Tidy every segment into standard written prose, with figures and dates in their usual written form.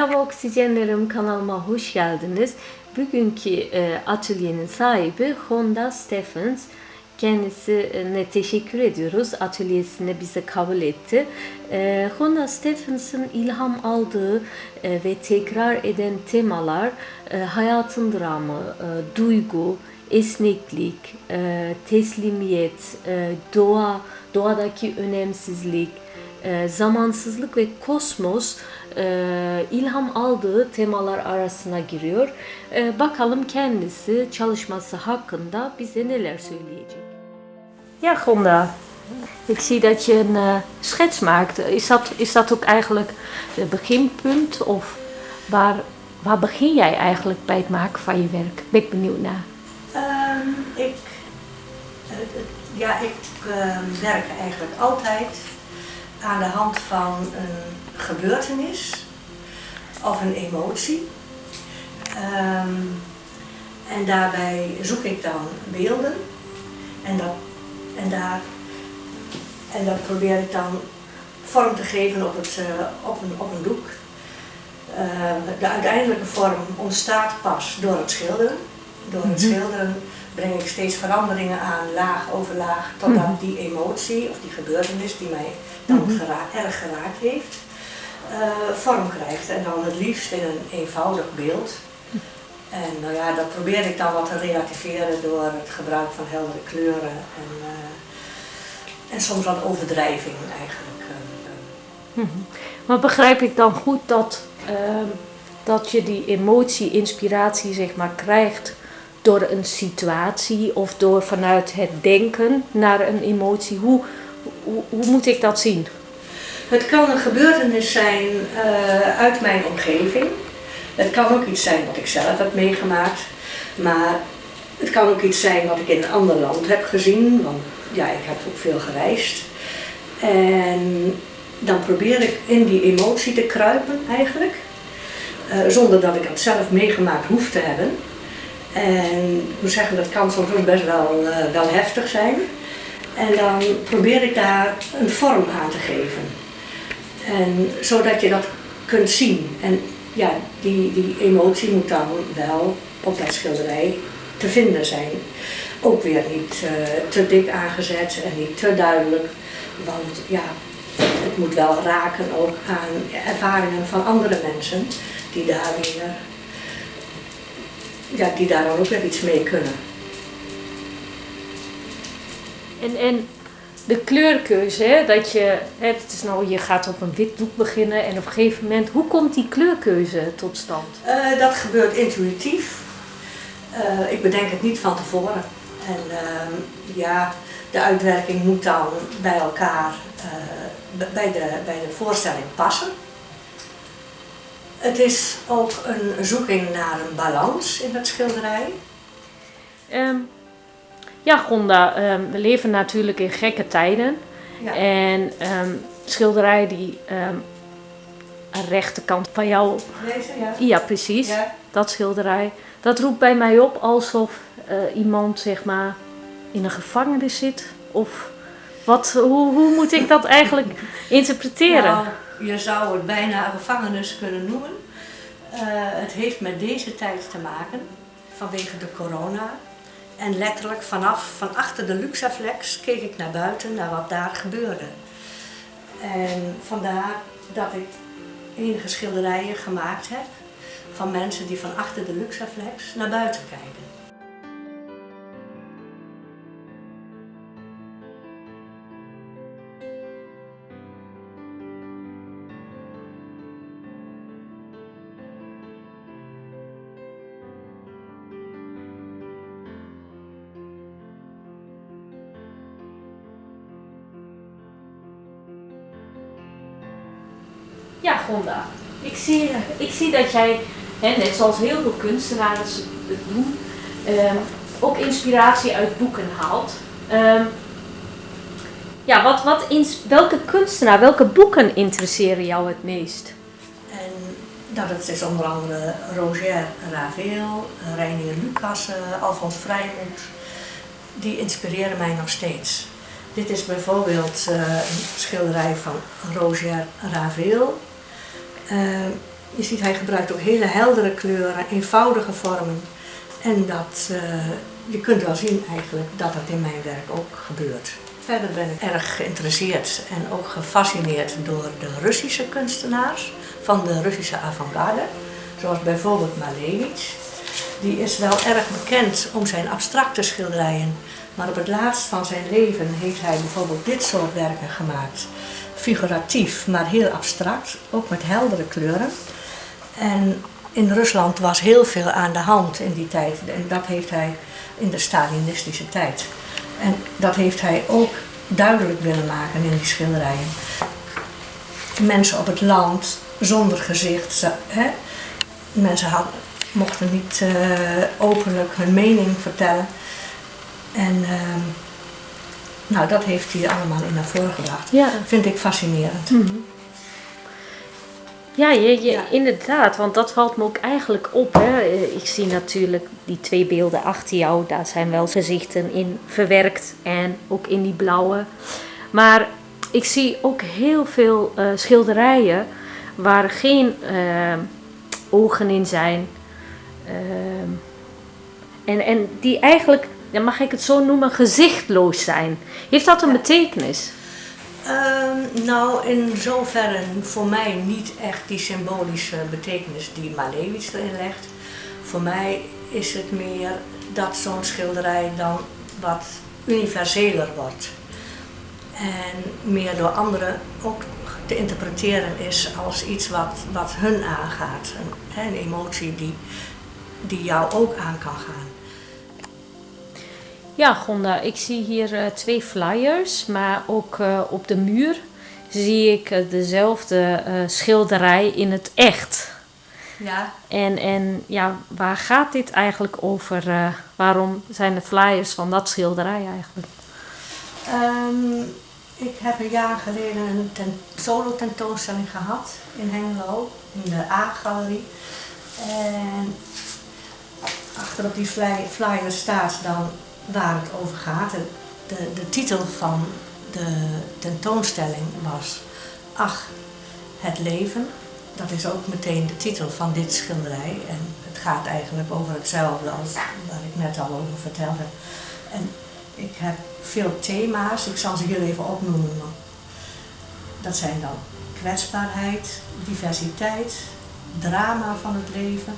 Merhaba Oksijenlerim, kanalıma hoş geldiniz. Bugünkü atölyenin sahibi Honda Stephens. Kendisine teşekkür ediyoruz. Atölyesine bizi kabul etti. Honda Stephens'ın ilham aldığı ve tekrar eden temalar hayatın dramı, duygu, esneklik, teslimiyet, doğadaki önemsizlik, zamansızlık ve kosmos ilham aldığı temalar arasına giriyor. Bakalım kendisi çalışması hakkında bize neler söyleyecek. Ja, Gonda, ik zie dat je een schets maakt. Is dat ook eigenlijk het beginpunt of waar begin jij eigenlijk bij het maken van je werk? Ben ik benieuwd naar. Ik werk eigenlijk altijd aan de hand van een gebeurtenis of een emotie. En daarbij zoek ik dan beelden en dat probeer ik dan vorm te geven op een doek. De uiteindelijke vorm ontstaat pas door het schilderen. Door het schilderen breng ik steeds veranderingen aan, laag over laag, totdat die emotie of die gebeurtenis die mij dan erg geraakt heeft, vorm krijgt. En dan het liefst in een eenvoudig beeld. En nou ja, dat probeer ik dan wat te relativeren door het gebruik van heldere kleuren en soms wat overdrijving eigenlijk. Maar begrijp ik dan goed dat je die emotie, inspiratie zeg maar krijgt door een situatie of door vanuit het denken naar een emotie? Hoe moet ik dat zien? Het kan een gebeurtenis zijn uit mijn omgeving. Het kan ook iets zijn wat ik zelf heb meegemaakt. Maar het kan ook iets zijn wat ik in een ander land heb gezien. Want ja, ik heb ook veel gereisd. En dan probeer ik in die emotie te kruipen eigenlijk. Zonder dat ik het zelf meegemaakt hoef te hebben. En ik moet zeggen, dat kan soms ook best wel heftig zijn. En dan probeer ik daar een vorm aan te geven. En zodat je dat kunt zien. En ja, die emotie moet dan wel op dat schilderij te vinden zijn. Ook weer niet te dik aangezet en niet te duidelijk. Want ja, het moet wel raken ook aan ervaringen van andere mensen die daar dan ook weer iets mee kunnen. En de kleurkeuze, hè, dat het is nou, je gaat op een wit doek beginnen en op een gegeven moment, hoe komt die kleurkeuze tot stand? Dat gebeurt intuïtief. Ik bedenk het niet van tevoren. En de uitwerking moet dan bij elkaar, bij de voorstelling passen. Het is ook een zoeking naar een balans in het schilderij. Ja, Gonda, we leven natuurlijk in gekke tijden. Ja. En schilderij die aan de rechterkant van jou... Deze, ja. Ja, precies. Ja. Dat schilderij. Dat roept bij mij op alsof iemand zeg maar in een gevangenis zit. Of hoe moet ik dat eigenlijk interpreteren? Nou, je zou het bijna een gevangenis kunnen noemen. Het heeft met deze tijd te maken vanwege de corona. En letterlijk van achter de Luxaflex keek ik naar buiten, naar wat daar gebeurde. En vandaar dat ik enige schilderijen gemaakt heb van mensen die van achter de Luxaflex naar buiten kijken. Ja, Gonda. Ik zie dat jij, net zoals heel veel kunstenaars het doen, ook inspiratie uit boeken haalt. Welke kunstenaar, welke boeken interesseren jou het meest? En dat is onder andere Roger Ravel, Reinier Lucas, Alfons Vrijmoed. Die inspireren mij nog steeds. Dit is bijvoorbeeld een schilderij van Roger Ravel. Je ziet, hij gebruikt ook hele heldere kleuren, eenvoudige vormen. En je kunt wel zien eigenlijk dat dat in mijn werk ook gebeurt. Verder ben ik erg geïnteresseerd en ook gefascineerd door de Russische kunstenaars van de Russische avant-garde. Zoals bijvoorbeeld Malevich. Die is wel erg bekend om zijn abstracte schilderijen. Maar op het laatst van zijn leven heeft hij bijvoorbeeld dit soort werken gemaakt. Figuratief, maar heel abstract, ook met heldere kleuren. En in Rusland was heel veel aan de hand in die tijd. En dat heeft hij in de Stalinistische tijd. En dat heeft hij ook duidelijk willen maken in die schilderijen. Mensen op het land zonder gezicht. Mensen mochten niet openlijk hun mening vertellen. En dat heeft hij allemaal in naar voren gebracht. Ja. Vind ik fascinerend. Mm-hmm. Ja, inderdaad, want dat valt me ook eigenlijk op. Hè. Ik zie natuurlijk die 2 beelden achter jou, daar zijn wel gezichten in verwerkt en ook in die blauwe. Maar ik zie ook heel veel schilderijen waar geen ogen in zijn. En die eigenlijk, mag ik het zo noemen, gezichtloos zijn. Heeft dat een betekenis? In zoverre voor mij niet echt die symbolische betekenis die Malevich erin legt. Voor mij is het meer dat zo'n schilderij dan wat universeler wordt. En meer door anderen ook te interpreteren is als iets wat hun aangaat. Een emotie die jou ook aan kan gaan. Ja, Gonda, ik zie hier 2 flyers, maar ook op de muur zie ik dezelfde schilderij in het echt. Ja. En waar gaat dit eigenlijk over? Waarom zijn de flyers van dat schilderij eigenlijk? Ik heb een jaar geleden een solo tentoonstelling gehad in Hengelo, in de A-galerie. En achter op die flyer staat dan waar het over gaat. De titel van de tentoonstelling was Ach, het leven. Dat is ook meteen de titel van dit schilderij. En het gaat eigenlijk over hetzelfde als waar ik net al over vertelde. En ik heb veel thema's, ik zal ze hier even opnoemen. Dat zijn dan kwetsbaarheid, diversiteit, drama van het leven,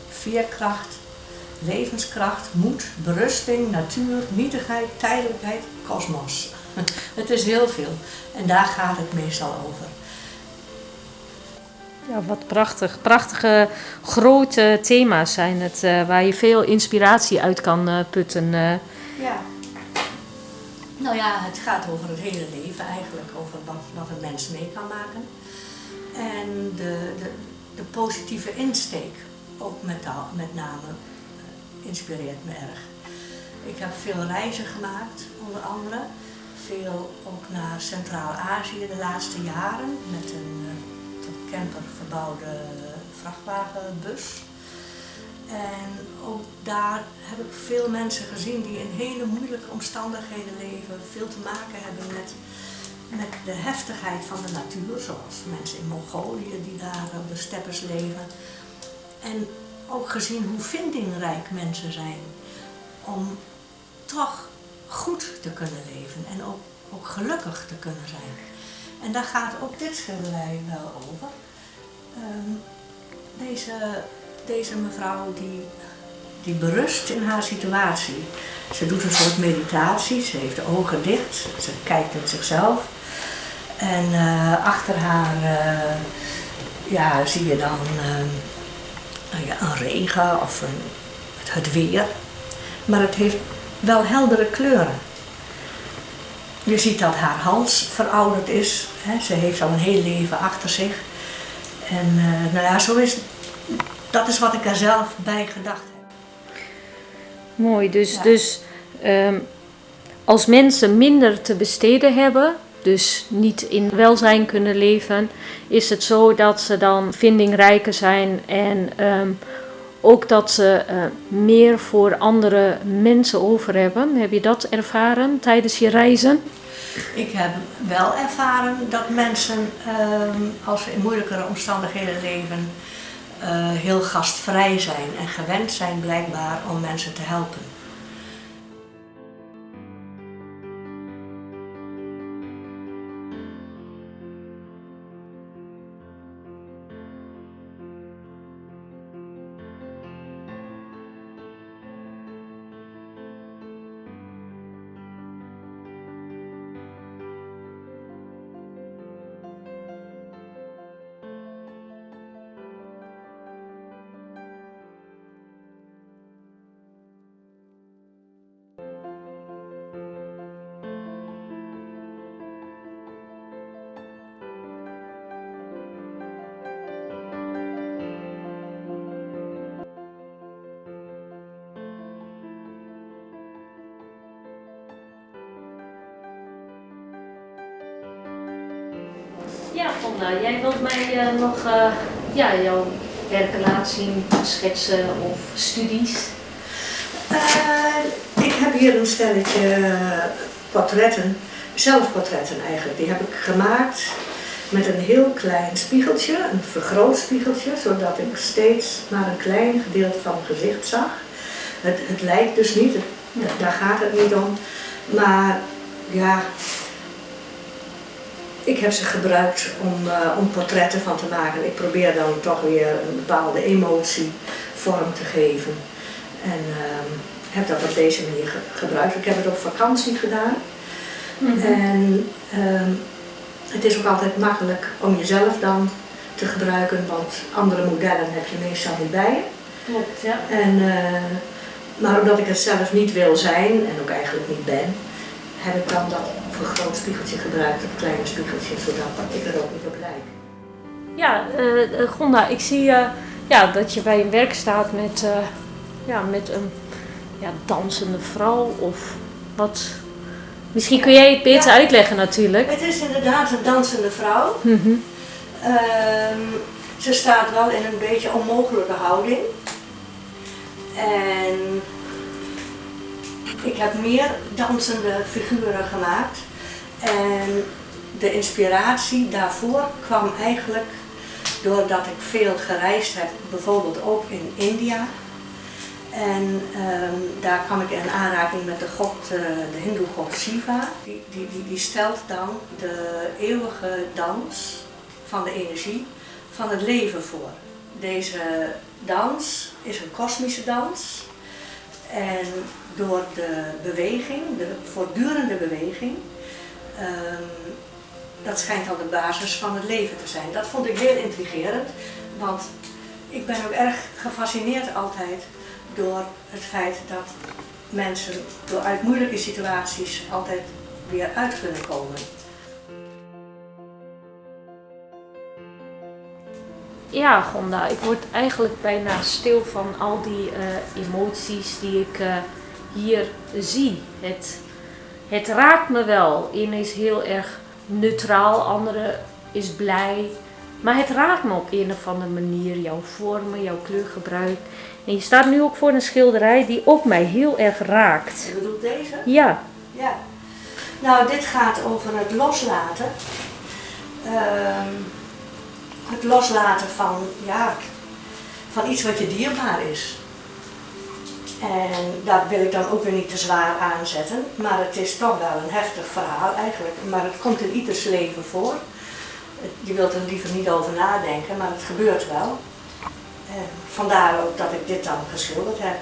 veerkracht, levenskracht, moed, berusting, natuur, nietigheid, tijdelijkheid, kosmos. Het is heel veel en daar gaat het meestal over. Ja, wat prachtig. Prachtige grote thema's zijn het, waar je veel inspiratie uit kan putten. Ja. Nou ja, het gaat over het hele leven eigenlijk, over wat een mens mee kan maken. En de positieve insteek, ook met name, inspireert me erg. Ik heb veel reizen gemaakt, onder andere. Veel ook naar Centraal-Azië de laatste jaren, met een tot camper verbouwde vrachtwagenbus. En ook daar heb ik veel mensen gezien die in hele moeilijke omstandigheden leven, veel te maken hebben met de heftigheid van de natuur, zoals mensen in Mongolië die daar op de steppes leven. En ook gezien hoe vindingrijk mensen zijn om toch goed te kunnen leven en ook gelukkig te kunnen zijn. En daar gaat ook dit schilderij wel over. Deze mevrouw die berust in haar situatie. Ze doet een soort meditatie, ze heeft de ogen dicht, ze kijkt in zichzelf. En achter haar zie je dan een regen of het weer. Maar het heeft wel heldere kleuren. Je ziet dat haar hals verouderd is. Hè. Ze heeft al een heel leven achter zich. En dat is wat ik er zelf bij gedacht heb. Mooi, dus als mensen minder te besteden hebben, dus niet in welzijn kunnen leven, is het zo dat ze dan vindingrijker zijn en ook dat ze meer voor andere mensen over hebben. Heb je dat ervaren tijdens je reizen? Ik heb wel ervaren dat mensen, als ze in moeilijkere omstandigheden leven, heel gastvrij zijn en gewend zijn blijkbaar om mensen te helpen. Ja, Vonda, jij wilt mij nog jouw werken laten zien, schetsen of studies? Ik heb hier een stelletje portretten, zelfportretten eigenlijk. Die heb ik gemaakt met een heel klein spiegeltje, een vergrootspiegeltje, zodat ik steeds maar een klein gedeelte van mijn gezicht zag. Het lijkt dus niet, daar gaat het niet om, maar ja, ik heb ze gebruikt om portretten van te maken. Ik probeer dan toch weer een bepaalde emotie vorm te geven. En heb dat op deze manier gebruikt. Ik heb het op vakantie gedaan. En het is ook altijd makkelijk om jezelf dan te gebruiken, want andere modellen heb je meestal niet bij je. Klopt, ja. Maar omdat ik het zelf niet wil zijn, en ook eigenlijk niet ben, heb ik dan dat vergrootspiegeltje gebruikt, dat kleine spiegeltje, zodat ik er ook niet op lijk. Ja, Gonda, ik zie dat je bij een werk staat met een dansende vrouw of wat. Misschien kun jij het beter uitleggen natuurlijk. Het is inderdaad een dansende vrouw. Ze staat wel in een beetje onmogelijke houding. En ik heb meer dansende figuren gemaakt. En de inspiratie daarvoor kwam eigenlijk doordat ik veel gereisd heb, bijvoorbeeld ook in India. En daar kwam ik in aanraking met de hindoe-god Shiva. Die stelt dan de eeuwige dans van de energie van het leven voor. Deze dans is een kosmische dans. En door de beweging, de voortdurende beweging, dat schijnt al de basis van het leven te zijn. Dat vond ik heel intrigerend, want ik ben ook erg gefascineerd altijd door het feit dat mensen door uit moeilijke situaties altijd weer uit kunnen komen. Ja, Gonda, ik word eigenlijk bijna stil van al die emoties die ik hier zie. Het raakt me wel. Eén is heel erg neutraal, andere is blij. Maar het raakt me op een of andere manier, jouw vormen, jouw kleurgebruik. En je staat nu ook voor een schilderij die ook mij heel erg raakt. Je bedoelt deze? Ja. Ja. Nou, dit gaat over het loslaten. Het loslaten van iets wat je dierbaar is. En daar wil ik dan ook weer niet te zwaar aanzetten, maar het is toch wel een heftig verhaal eigenlijk. Maar het komt in ieders leven voor. Je wilt er liever niet over nadenken, maar het gebeurt wel. En vandaar ook dat ik dit dan geschilderd heb.